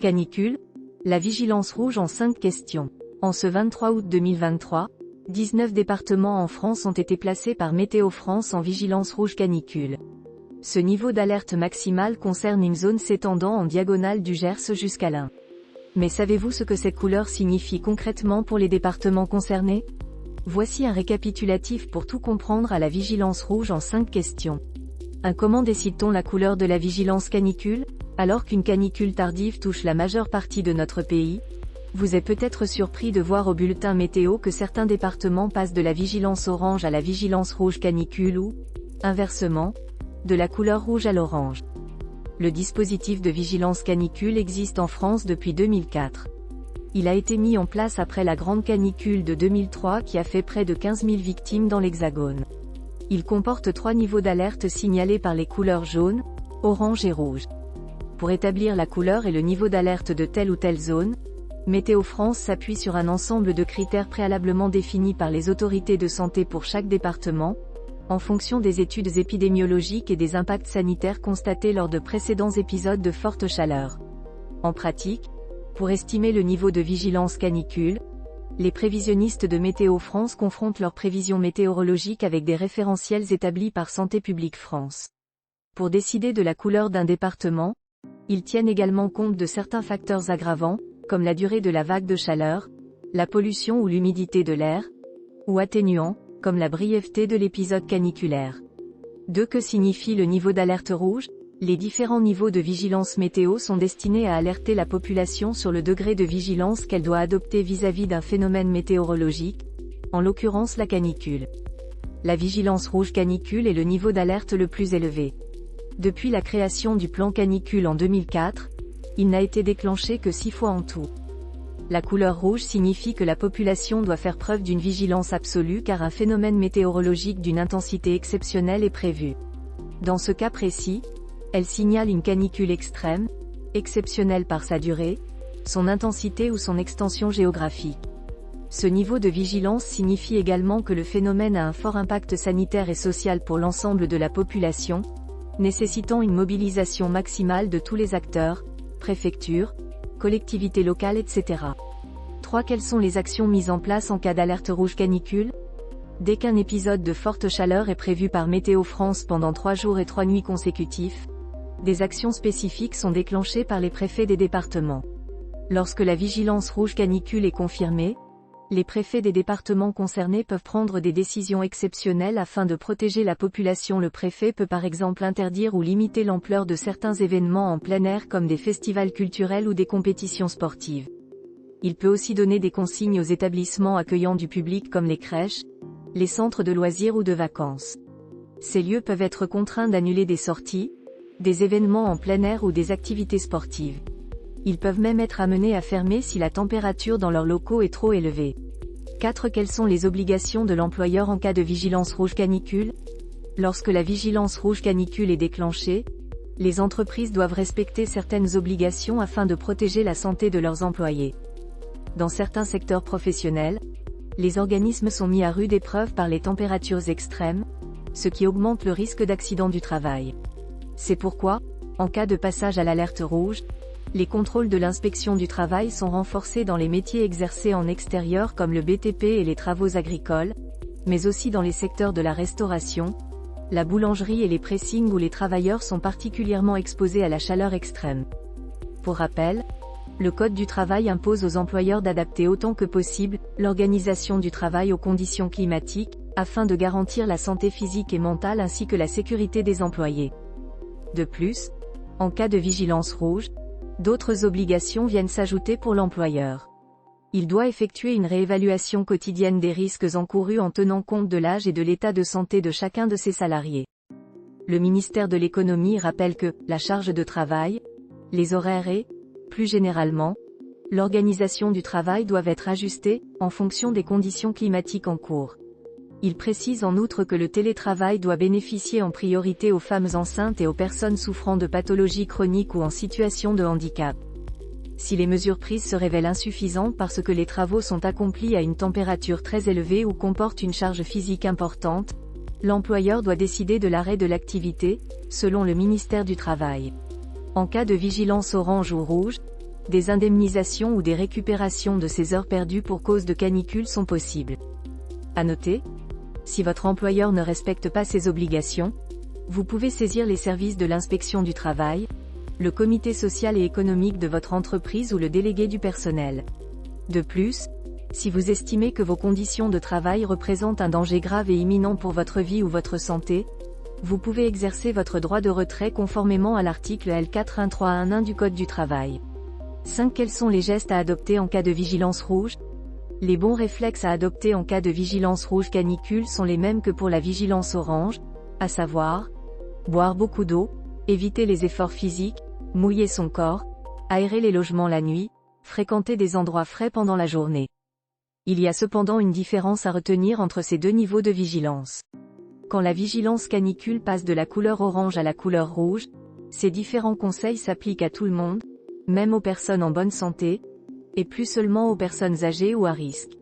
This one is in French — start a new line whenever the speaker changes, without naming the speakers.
Canicule, la vigilance rouge en 5 questions. En ce 23 août 2023, 19 départements en France ont été placés par Météo France en vigilance rouge canicule. Ce niveau d'alerte maximale concerne une zone s'étendant en diagonale du Gers jusqu'à l'Ain. Mais savez-vous ce que cette couleur signifie concrètement pour les départements concernés? Voici un récapitulatif pour tout comprendre à la vigilance rouge en 5 questions. Comment décide-t-on la couleur de la vigilance canicule? Alors qu'une canicule tardive touche la majeure partie de notre pays, vous êtes peut-être surpris de voir au bulletin météo que certains départements passent de la vigilance orange à la vigilance rouge canicule ou, inversement, de la couleur rouge à l'orange. Le dispositif de vigilance canicule existe en France depuis 2004. Il a été mis en place après la grande canicule de 2003 qui a fait près de 15 000 victimes dans l'Hexagone. Il comporte 3 niveaux d'alerte signalés par les couleurs jaune, orange et rouge. Pour établir la couleur et le niveau d'alerte de telle ou telle zone, Météo France s'appuie sur un ensemble de critères préalablement définis par les autorités de santé pour chaque département, en fonction des études épidémiologiques et des impacts sanitaires constatés lors de précédents épisodes de forte chaleur. En pratique, pour estimer le niveau de vigilance canicule, les prévisionnistes de Météo France confrontent leurs prévisions météorologiques avec des référentiels établis par Santé publique France. Pour décider de la couleur d'un département, ils tiennent également compte de certains facteurs aggravants, comme la durée de la vague de chaleur, la pollution ou l'humidité de l'air, ou atténuants, comme la brièveté de l'épisode caniculaire. Que signifie le niveau d'alerte rouge? Les différents niveaux de vigilance météo sont destinés à alerter la population sur le degré de vigilance qu'elle doit adopter vis-à-vis d'un phénomène météorologique, en l'occurrence la canicule. La vigilance rouge canicule est le niveau d'alerte le plus élevé. Depuis la création du plan canicule en 2004, il n'a été déclenché que 6 fois en tout. La couleur rouge signifie que la population doit faire preuve d'une vigilance absolue car un phénomène météorologique d'une intensité exceptionnelle est prévu. Dans ce cas précis, elle signale une canicule extrême, exceptionnelle par sa durée, son intensité ou son extension géographique. Ce niveau de vigilance signifie également que le phénomène a un fort impact sanitaire et social pour l'ensemble de la population, nécessitant une mobilisation maximale de tous les acteurs, préfectures, collectivités locales, etc. Quelles sont les actions mises en place en cas d'alerte rouge canicule? Dès qu'un épisode de forte chaleur est prévu par Météo France pendant 3 jours et 3 nuits consécutifs, des actions spécifiques sont déclenchées par les préfets des départements. Lorsque la vigilance rouge canicule est confirmée, les préfets des départements concernés peuvent prendre des décisions exceptionnelles afin de protéger la population. Le préfet peut par exemple interdire ou limiter l'ampleur de certains événements en plein air comme des festivals culturels ou des compétitions sportives. Il peut aussi donner des consignes aux établissements accueillant du public comme les crèches, les centres de loisirs ou de vacances. Ces lieux peuvent être contraints d'annuler des sorties, des événements en plein air ou des activités sportives. Ils peuvent même être amenés à fermer si la température dans leurs locaux est trop élevée. Quelles sont les obligations de l'employeur en cas de vigilance rouge canicule? Lorsque la vigilance rouge canicule est déclenchée, les entreprises doivent respecter certaines obligations afin de protéger la santé de leurs employés. Dans certains secteurs professionnels, les organismes sont mis à rude épreuve par les températures extrêmes, ce qui augmente le risque d'accident du travail. C'est pourquoi, en cas de passage à l'alerte rouge, les contrôles de l'inspection du travail sont renforcés dans les métiers exercés en extérieur comme le BTP et les travaux agricoles, mais aussi dans les secteurs de la restauration, la boulangerie et les pressings où les travailleurs sont particulièrement exposés à la chaleur extrême. Pour rappel, le Code du travail impose aux employeurs d'adapter autant que possible l'organisation du travail aux conditions climatiques, afin de garantir la santé physique et mentale ainsi que la sécurité des employés. De plus, en cas de vigilance rouge, d'autres obligations viennent s'ajouter pour l'employeur. Il doit effectuer une réévaluation quotidienne des risques encourus en tenant compte de l'âge et de l'état de santé de chacun de ses salariés. Le ministère de l'Économie rappelle que la charge de travail, les horaires et, plus généralement, l'organisation du travail doivent être ajustés en fonction des conditions climatiques en cours. Il précise en outre que le télétravail doit bénéficier en priorité aux femmes enceintes et aux personnes souffrant de pathologies chroniques ou en situation de handicap. Si les mesures prises se révèlent insuffisantes parce que les travaux sont accomplis à une température très élevée ou comportent une charge physique importante, l'employeur doit décider de l'arrêt de l'activité, selon le ministère du Travail. En cas de vigilance orange ou rouge, Des indemnisations ou des récupérations de ces heures perdues pour cause de canicule sont possibles. À noter, si votre employeur ne respecte pas ses obligations, vous pouvez saisir les services de l'inspection du travail, le comité social et économique de votre entreprise ou le délégué du personnel. De plus, si vous estimez que vos conditions de travail représentent un danger grave et imminent pour votre vie ou votre santé, vous pouvez exercer votre droit de retrait conformément à l'article L41311 du Code du travail. 5. Quels sont les gestes à adopter en cas de vigilance rouge? Les bons réflexes à adopter en cas de vigilance rouge canicule sont les mêmes que pour la vigilance orange, à savoir, boire beaucoup d'eau, éviter les efforts physiques, mouiller son corps, aérer les logements la nuit, fréquenter des endroits frais pendant la journée. Il y a cependant une différence à retenir entre ces deux niveaux de vigilance. Quand la vigilance canicule passe de la couleur orange à la couleur rouge, ces différents conseils s'appliquent à tout le monde, même aux personnes en bonne santé, et plus seulement aux personnes âgées ou à risque.